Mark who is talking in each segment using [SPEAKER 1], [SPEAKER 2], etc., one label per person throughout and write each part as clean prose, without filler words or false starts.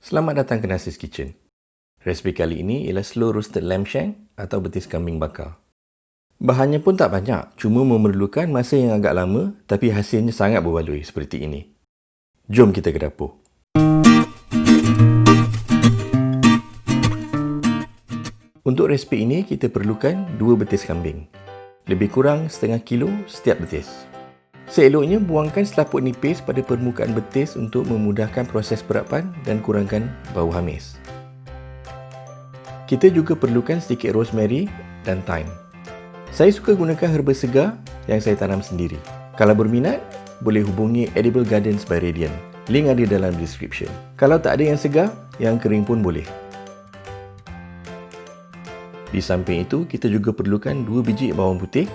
[SPEAKER 1] Selamat datang ke Nasi's Kitchen. Resipi kali ini ialah slow roasted lamb shank atau betis kambing bakar. Bahannya pun tak banyak, cuma memerlukan masa yang agak lama tapi hasilnya sangat berbaloi seperti ini. Jom kita ke dapur. Untuk resipi ini, kita perlukan 2 betis kambing. Lebih kurang setengah kilo setiap betis. Seeloknya, buangkan selaput nipis pada permukaan betis untuk memudahkan proses perapan dan kurangkan bau hamis. Kita juga perlukan sedikit rosemary dan thyme. Saya suka gunakan herba segar yang saya tanam sendiri. Kalau berminat, boleh hubungi Edible Gardens by Radiant. Link ada dalam description. Kalau tak ada yang segar, yang kering pun boleh. Di samping itu, kita juga perlukan 2 biji bawang putih,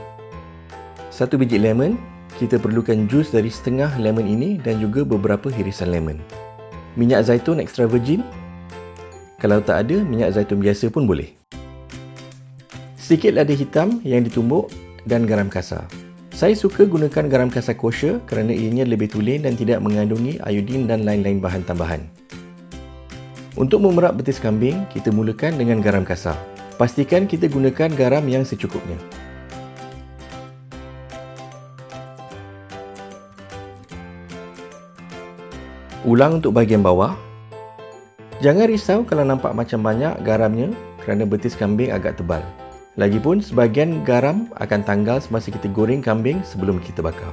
[SPEAKER 1] 1 biji lemon. Kita perlukan jus dari setengah lemon ini dan juga beberapa hirisan lemon. Minyak zaitun extra virgin. Kalau tak ada, minyak zaitun biasa pun boleh. Sedikit lada hitam yang ditumbuk dan garam kasar. Saya suka gunakan garam kasar kosher kerana ianya lebih tulen dan tidak mengandungi iodin dan lain-lain bahan tambahan. Untuk memerap betis kambing, kita mulakan dengan garam kasar. Pastikan kita gunakan garam yang secukupnya. Ulang untuk bahagian bawah. Jangan risau kalau nampak macam banyak garamnya kerana betis kambing agak tebal. Lagipun, sebahagian garam akan tanggal semasa kita goreng kambing sebelum kita bakar.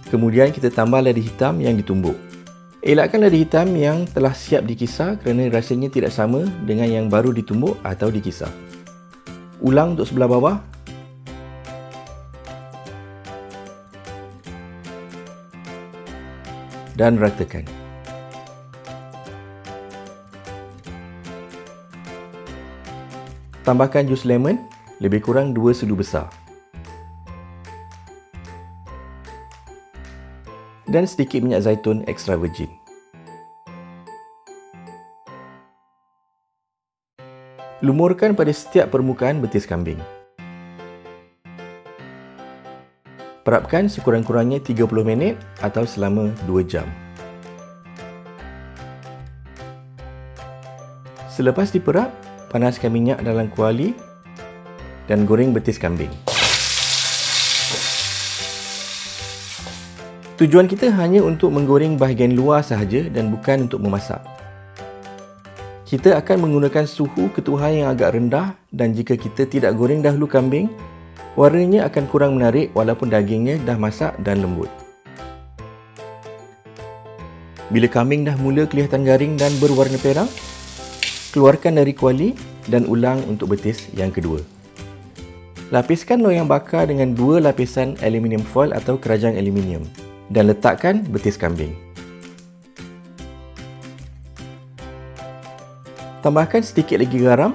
[SPEAKER 1] Kemudian kita tambah lada hitam yang ditumbuk. Elakkan lada hitam yang telah siap dikisar kerana rasanya tidak sama dengan yang baru ditumbuk atau dikisar. Ulang untuk sebelah bawah. Dan ratakan. Tambahkan jus lemon, lebih kurang 2 sudu besar. Dan sedikit minyak zaitun extra virgin. Lumurkan pada setiap permukaan betis kambing. Perapkan sekurang-kurangnya 30 minit atau selama 2 jam. Selepas diperap, panaskan minyak dalam kuali dan goreng betis kambing. Tujuan kita hanya untuk menggoreng bahagian luar sahaja dan bukan untuk memasak. Kita akan menggunakan suhu ketukan yang agak rendah dan jika kita tidak goreng dahulu kambing, warnanya akan kurang menarik walaupun dagingnya dah masak dan lembut. Bila kambing dah mula kelihatan garing dan berwarna perak, keluarkan dari kuali dan ulang untuk betis yang kedua. Lapiskan loyang bakar dengan 2 lapisan aluminium foil atau kerajang aluminium dan letakkan betis kambing. Tambahkan sedikit lagi garam.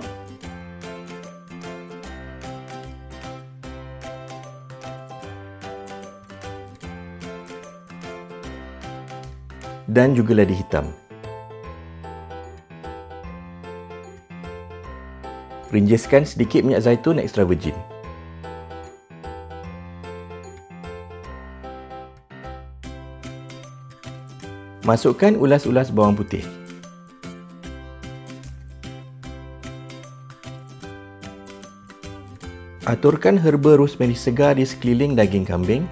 [SPEAKER 1] Dan juga lada hitam. Rinjiskan sedikit minyak zaitun extra virgin. Masukkan ulas-ulas bawang putih. Aturkan herba rosemary segar di sekeliling daging kambing.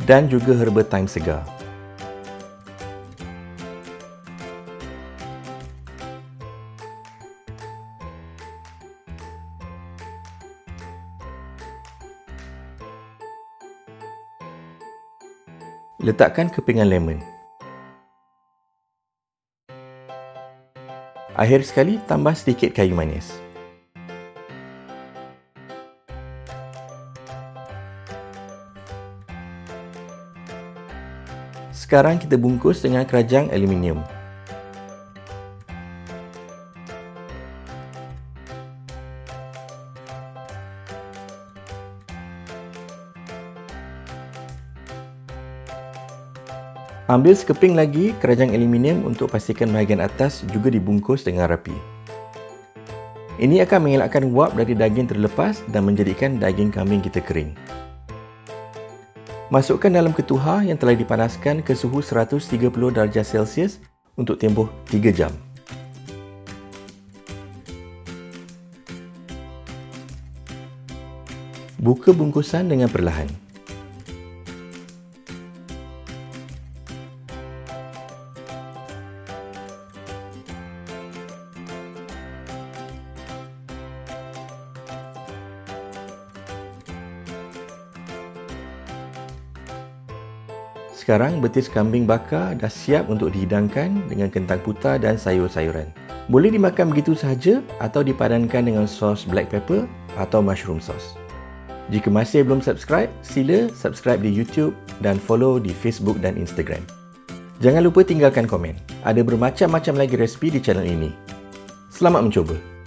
[SPEAKER 1] Dan juga herba thyme segar. Letakkan kepingan lemon. Akhir sekali, tambah sedikit kayu manis. Sekarang kita bungkus dengan kerajang aluminium. Ambil sekeping lagi kerajang aluminium untuk pastikan bahagian atas juga dibungkus dengan rapi. Ini akan mengelakkan wap dari daging terlepas dan menjadikan daging kambing kita kering. Masukkan dalam ketuhar yang telah dipanaskan ke suhu 130 darjah Celsius untuk tempoh 3 jam. Buka bungkusan dengan perlahan. Sekarang betis kambing bakar dah siap untuk dihidangkan dengan kentang putar dan sayur-sayuran. Boleh dimakan begitu sahaja atau dipadankan dengan sos black pepper atau mushroom sauce. Jika masih belum subscribe, sila subscribe di YouTube dan follow di Facebook dan Instagram. Jangan lupa tinggalkan komen. Ada bermacam-macam lagi resipi di channel ini. Selamat mencuba!